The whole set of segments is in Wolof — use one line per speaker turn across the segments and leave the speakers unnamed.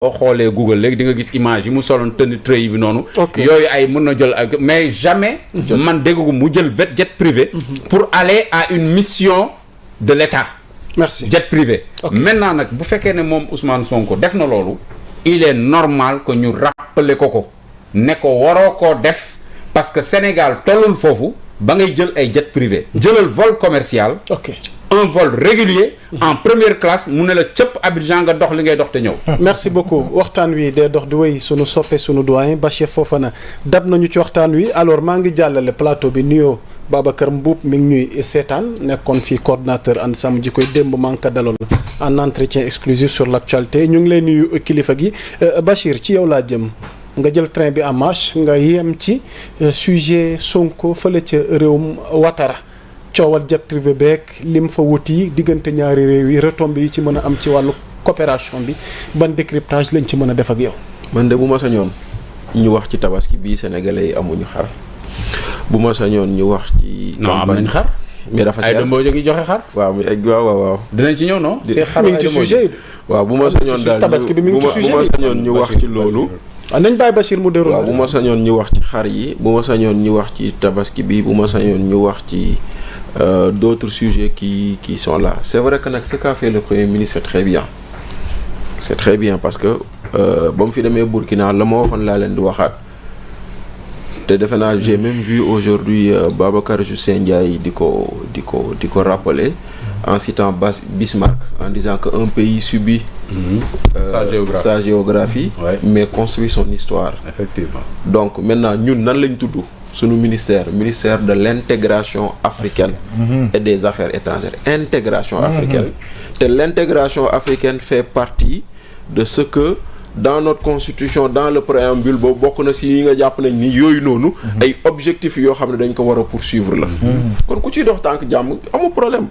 boo xoolee Google léegi di nga gis image yi mu soloon tenue treillis bi noonu. yooyu ay mën na jël ak mais jamais. man dégg ko mu jël jet privé. pour aller à une mission de l'État.
merci
jet privé. maintenant nag bu fekkee ne moom Ousmane Sonko def na loolu. il est normal que ñu rappeler ko ne ko waroo koo def parce que Sénégal tollul foofu ba ngay jël ay jet privé. jëlal vol commercial. un vol régulier en première classe mu ne la cëpp Abidjan nga dox li ngay dox te ñëw.
merci beaucoup waxtaan wi day dox di wéy sunu soppe sunu doyen Bachir Fofana dab nañu ci waxtaan wi alors maa ngi jàllale plateau bi nuyoo Babacar Mboup mi ngi ñuy seetaan nekkoon fii coordonnateur ànd sàmm ji koy démb maa ngi ko daloon en entretien exclusif sur l'actualité ñu ngi lay nuyu kilifa gi Bachir ci yow laa jëm nga jël train bi en marche nga yem ci sujet Sonko fële ca réewum Ouattara. coowal jet privé beeg lim fa wuti diggante ñaari réew yi retombées yi ci mën a am ci wàllu coopération bi ban décryptage lañ ci mën a def ak yow.
man de bu ma sañoon ñu wax ci tabaski bii sénégalais yi amuñu xar bu ma sañoon ñu wax ci.
non am nañ xar.
mais dafa cher
ay dëmboo jógi joxe xar.
waaw.
dinañ ci ñëw non.
mi ngi ci sujet
waaw bu ma sañoon daal
tabaski bi mi ngi ci sujet
bu ma sañoon ñu wax ci loolu.
waaw nañ bàyyi Bachir mu déroulé.
waaw bu ma sañoon ñu wax ci xar yi bu ma sañoon ñu wax ci tabaski bi bu ma sañoon ñu wax ci. D'autres sujets qui sont là. C'est vrai que nag ce qu'a fait le Premier ministre c'est très bien parce que ba mu fi demee Burkina la ma waxoon laa leen di waxaat te defe naa j'ai même vu aujourd'hui Babacar Justin Ndiaye di ko rappeler en citant Bismarck en disant que un pays subit sa géographie mais construit son histoire. Effectivement. Donc maintenant ñun nan lañ tudd sunu ministère de l'intégration africaine et des affaires étrangères intégration africaine te l'intégration africaine fait partie de ce que dans notre constitution dans le préambule boobu bokk na si yi nga jàpp nañ ni yooyu noonu ay objectifs yoo xam ne dañ ko war a poursuivre la kon ku ciy dox tànk jàmm amul problème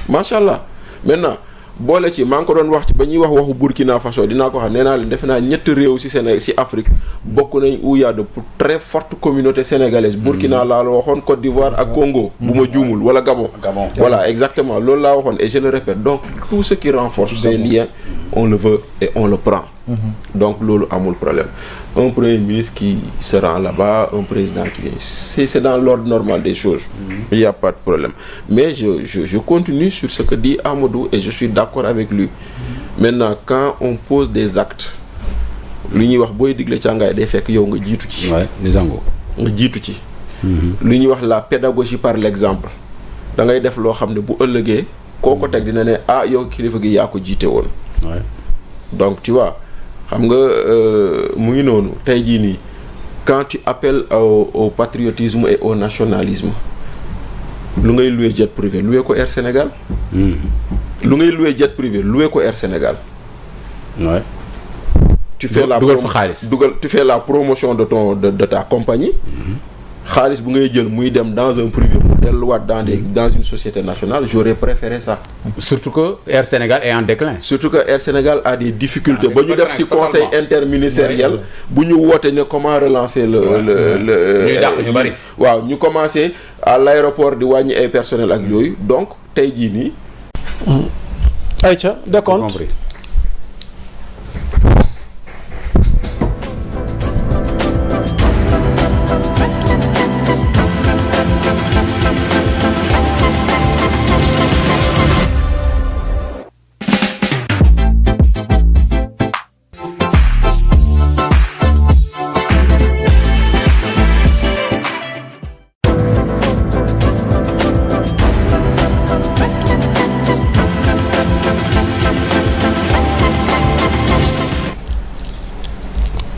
macha allah maintenant boole ci maa ngi ko doon wax ci ba ñuy wax waxu Burkina Faso dinaa ko xam nee naa leen defe naa ñetti réew ci Sénégal ci Afrique bokk nañ où y a de très forte communauté sénégalaise Burkina laa la waxoon Côte d'Ivoire ak Congo bu ma juumul wala Gabon voilà exactement loolu laa waxoon et je le répète donc tout ce qui renforce ces liens on le veut et on le prend donc loolu amul problème un premier ministre qui se rend là-bas un président qui vient c'est dans l'ordre normal des choses il y a pas de problème mais je continue sur ce que dit Amadou et je suis d'accord avec lui maintenant quand on pose des actes lu ñuy wax booy digle càngaay day fekk yow nga jiitu ci nga jiitu ci lu ñuy wax la pédagogie par l'exemple da ngay def loo xam ne bu ëllëgee koo ko teg dina ne ah yow kilifa gi yaa ko jiite woon donc tu vois xam nga mu ngi noonu tey jii nii quand tu appelles au patriotisme et au nationalisme lu ngay louer jet privé louer ko Air Sénégal lu ngay louer jet privé louer ko Air Sénégal tu fais la promotion de ta compagnie xaalis bu ngay jël muy dem dans un privé mu delluwaat dans une société nationale j'aurais préféré ça.
surtout que Air Sénégal est en déclin.
surtout que Air Sénégal a des difficultés ba ñu def ci conseil interministériel bu ñu woote ne comment relancer
ñuy dàq ñu bari.
waaw ñu commencé à l'aéroport di wàññi ay personnel ak yooyu donc tey jii nii.
ayca décompte.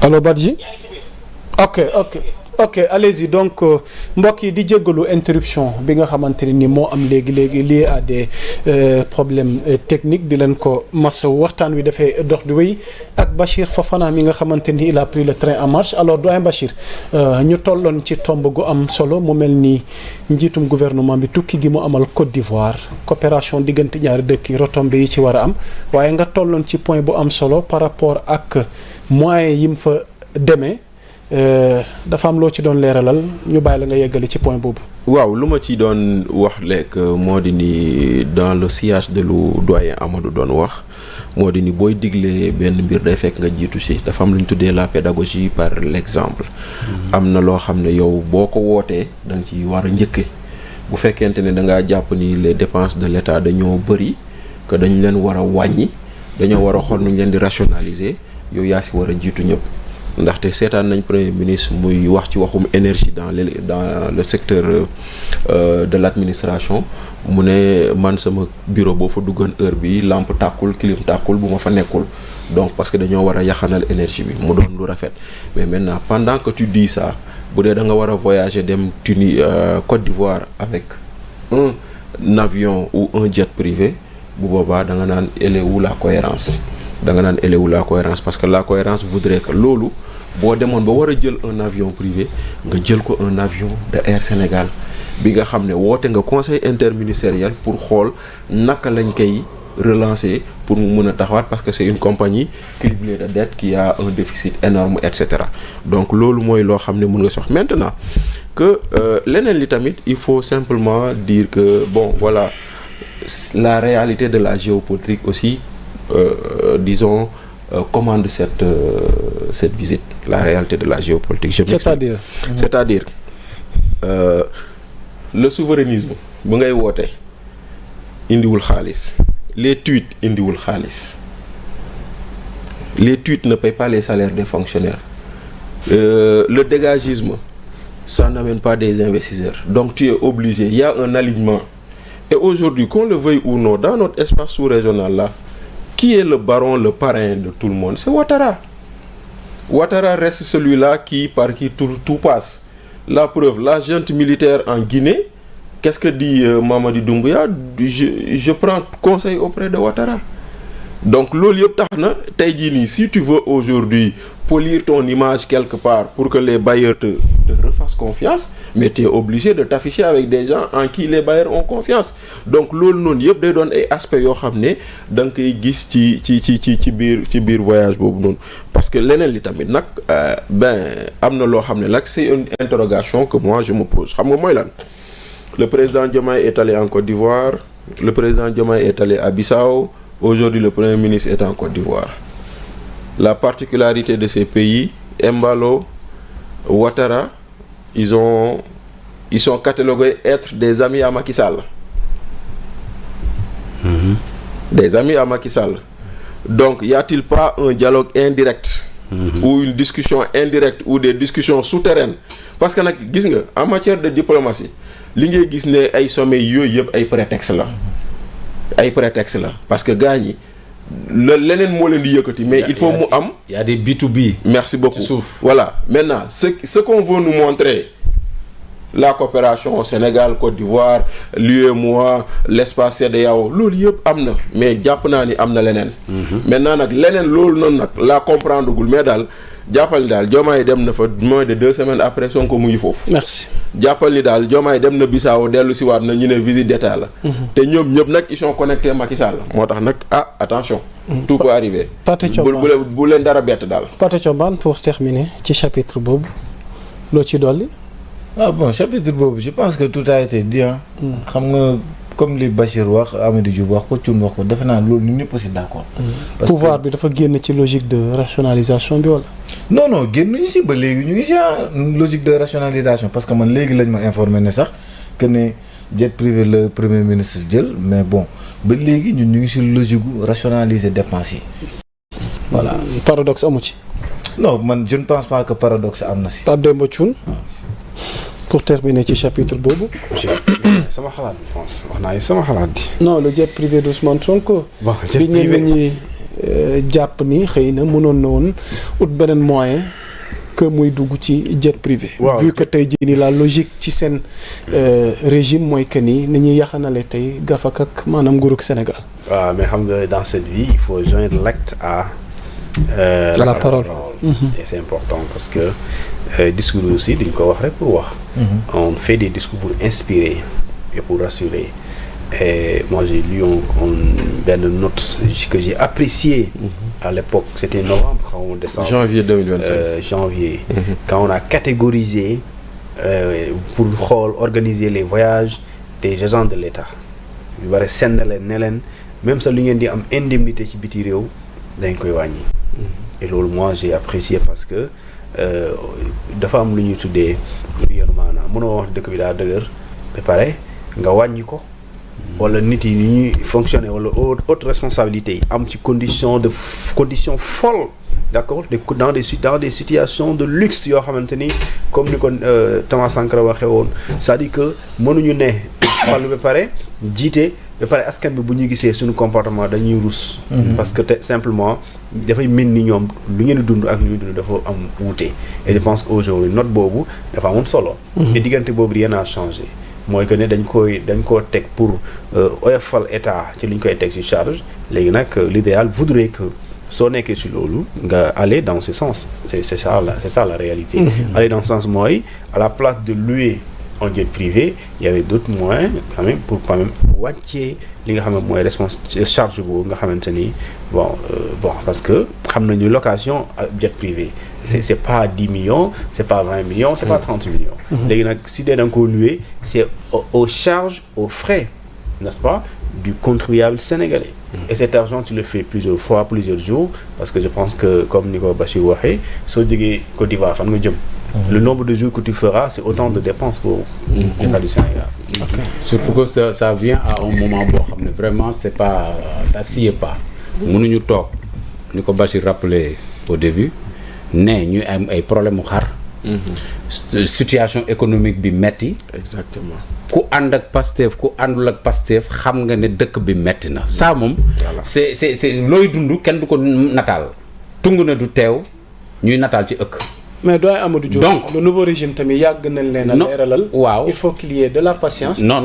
allo Badji ok allez-y donc mbokk yi di jéggalu interruption bi nga xamante ne ni moo am léegi lié à des problèmes techniques di leen ko masawu waxtaan wi dafay dox di wéy ak Bachir Fofana mi nga xamante ni il a pris le train en marche alors doyen Bachir ñu tolloon ci tomb gu am solo mu mel ni njiitum gouvernement bi tukki gi mu amal Côte d'Ivoire coopération diggante ñaari dëkk yi retombées yi ci war a am waaye nga tolloon ci point bu am solo par rapport ak moyens yi mu fa demee dafa am loo ci doon leeralal ñu bàyyi la nga yeggali ci point boobu.
waaw lu ma ci doon wax lekk moo di ni dans le sillage de lu doyen Amadou doon wax moo di ni booy diglee benn mbir day fekk nga jiitu si dafa am lu ñu tuddee la pédagogie par l'exemple. am na loo xam ne yow boo ko wootee da nga ci war a njëkke bu fekkente ne da ngaa jàpp ni les dépenses de l'État dañoo bëri que dañu leen war a wàññi dañoo war a xool nu ñu leen di rationaliser yow yaa si war a jiitu ñëpp ndaxte seetaan nañ premier ministre muy wax ci waxum énergie dans le secteur de l'administration mu ne man sama bureau boo fa duggoon heure bi lampe tàkkul clim tàkkul bu ma fa nekkul donc parce que dañoo war a yaxanal énergie bi mu doon lu rafet mais maintenant pendant que tu dis ça bu dee da nga war a voyager dem Côte d'Ivoire avec un avion ou un jet privé bu boobaa da nga naan elle est où la cohérence da nga naan elle est où la cohérence parce que la cohérence voudrait que loolu boo demoon ba war a jël un avion privé nga jël ko un avion de Air Sénégal bi nga xam ne woote nga conseil interministériel pour xool naka lañ koy relancer pour mu mën a taxawaat parce que c'est une compagnie criblée de dette qui a un déficit énorme et cetera donc loolu mooy loo xam ne mën nga si wax maintenant que leneen li tamit il faut simplement dire que bon voilà la réalité de la géopolitique aussi disons commande cette visite la réalité de la géopolitique. C'est-à-dire le souverainisme bu ngay woote indiwul xaalis les tweets indiwul xaalis les tweets ne payent pas les salaires des fonctionnaires le dégagisme ça n'amène pas des investisseurs donc tu es obligé il y a un alignement et aujourd'hui qu'on le veuille ou non dans notre espace sous-régional là qui est le baron le parrain de tout le monde c'est Ouattara. Ouattara reste celui-là par qui tout passe. La preuve, la junte militaire en Guinée, qu'est-ce que dit Mamadi Doumbouya? Je prends conseil auprès de Ouattara. Donc loolu yëpp tax na tey jii nii si tu veux aujourd'hui polir ton image quelque part pour que les bailleurs te refassent confiance mais tu es obligé de t'afficher avec des gens en qui les bailleurs ont confiance donc loolu noonu yëpp day doon ay aspects yoo xam ne da nga koy gis ci biir voyage boobu noonu parce que leneen li tamit nag am na loo xam ne nag c'est une interrogation que moi je me pose xam nga mooy lan le président Diomaye est allé en Côte d'Ivoire le président Diomaye est allé à Bissau aujourd'hui le premier ministre est en Côte d'Ivoire la particularité de ces pays Embalo Ouattara ils sont catalogués être des amis à Macky Sall. Des amis à Macky Sall. Donc y a-t-il pas un dialogue indirect ou une discussion indirecte ou des discussions souterraines parce que nag gis nga en matière de diplomatie li ngay gis ne ay sommets yooyu yëpp ay prétexte la parce que gars ñi leneen moo leen di yëkkati mais il faut mu am
il y a des B2B
merci beaucoup voilà maintenant ce qu'on veut nous montrer la coopération au Sénégal Côte d'Ivoire l'UEMOA l'espace CEDEAO loolu yëpp am na mais jàpp naa ni am na leneen maintenant nag leneen loolu noonu nag laa comprendre gul mais daal jàppal ni daal Diomaye dem na fa moins de 2 semaines après Sonko mu ngi foofu.
merci
jàppal ni daal Diomaye dem na Bissau dellu si waat na ñu ne visite d'état la. te ñoom ñëpp nag ils sont connectés Macky Sall moo tax nag attention. tout peut arriver.
Pathé Thioban
bu leen dara bett daal.
Pathé Thioban pour terminer ci chapitre boobu loo ci dolli.
Bon chapitre boobu je pense que tout a été dit xam nga comme li Bachir wax Amadou Diouf wax ko Thioune wax ko defe naa loolu ñun ñëpp aussi d'accord.
parce que pouvoir bi dafa génn ci logique de rationalisation bi wala.
non génnuñu si ba léegi ñu ngi si logique de rationalisation parce que man léegi lañ ma informé ne sax que ne jet privé le premier ministre jël mais bon ba léegi ñun ñu ngi si logique gu rationaliser dépenses yi. voilà
paradoxe amu ci.
non man je ne pense pas que paradoxe am na si.
Pape Demba Thioune pour terminer ci chapitre boobu.
sama xalaat bi wax naa sama xalaat bi.
non le jet privé d'Ousmane Sonko.
bon jet
bi
privé
ñenn ñi jàpp ni xëy na mënoon na woon ut beneen moyen que muy dugg ci jet privé.
waaw
vu que tey jii nii la logique ci seen régime mooy que ni ñuy yaxanale tey gafak ak maanaam nguurug Sénégal.
waaw mais xam nga dans cette vie il faut joindre l'acte à
la parole.
Et c'est important parce que discours aussi dañ ko wax rek pour wax. On fait des discours pour inspirer et pour rassurer. Et moi j'ai lu benn note que j'ai apprécié à l'époque, c'était novembre ou décembre.
Janvier 2025.
Janvier. Quand on a catégorisé pour organiser les voyages des agents de l'État. yu bari send leen ne leen même ça li ngeen di am indemnité ci biti réew dañ koy wàññi. Et loolu moi j'ai apprécié parce que dafa am lu ñuy tuddee lu yenu maanaam mënoo wax dëkk bi daa dëgër ba pare nga wàññi ko. wala nit yi ni ñuy fonctionner wala haute responsabilité yi am ci condition folle d'accord dans des situations de luxe yoo xamante ni comme ni ko Thomas Sankara waxee woon c'est-à-dire que mënuñu ne wàllu ba pare jiite ba pare askan bi bu ñu gisee suñu comportement dañuy rus. parce que simplement dafay mel ni ñoom lu ngeen di dund ak lu ñuy dund dafa am wuute. et je pense qu'aujourd'hui note boobu dafa amoon solo. te diggante boobu rien n'a changé. mooy que ne dañ koo teg pour oyofal état ci li ñu koy teg ci charge léegi nag l'idéal voudrait que soo nekkee ci loolu nga aller dans ce sens c'est ça la réalité. Aller dans ce sens mooy à la place de louer un jet privé il y avait d'autres moyens quand même pour quand même wàccee li nga xam ne mooy charge boobu nga xamante ni bon parce que xam nañu location jet privé c'est pas 10 millions c'est pas 20 millions c'est pas 30 millions léegi nag si dee da nga ko louer c'est aux charges aux frais n'est-ce pas du contribuable sénégalais et cet argent tu le fais plusieurs fois plusieurs jours parce que je pense que comme ni ko Bachir waxee soo jógee Côte d'Ivoire fan nga jëm le nombre de jours que tu feras c'est autant de dépenses pour l'État du Sénégal.
Okay. Surtout que ça vient à un moment boo xam ne vraiment c'est pas ça sied pas mënuñu toog ni ko Bachir rappelé au début ne ñu am ay problème mu xar situation économique bi metti
exactement
ku ànd ak Pastef ku àndul ak Pastef xam nga ne dëkk bi metti na ça moom c'est looy dund kenn du ko nataal tungu na du teew ñuy nataal ci ëkk.
mais doyen Amadou Diop
donc
le nouveau régime tamit yàgg nañ leen a leeralal.
waaw
il faut qu'il y ait de la patience.
non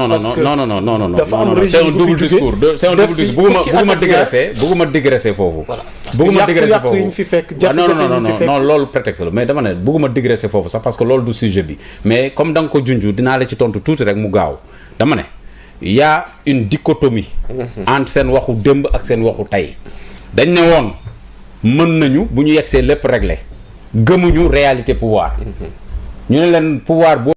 dafa am régime
c'est un double discours c'est un double discours bëgguma digresser foofu.
voilà
bëgguma digresser foofu
yi ñu fi fekk jafe-jafe yi
non loolu prétexte la mais dama ne bëgguma digresser foofu sax parce que loolu du sujet bi mais comme da nga ko junj dinaa la ci tontu tuuti rek mu gaaw dama ne y a une dichotomie entre seen waxu démb ak seen waxu tey dañ ne woon mën nañu bu ñu yegsee lépp régler gëmuñu réalité pouvoir ñu ne leen pouvoir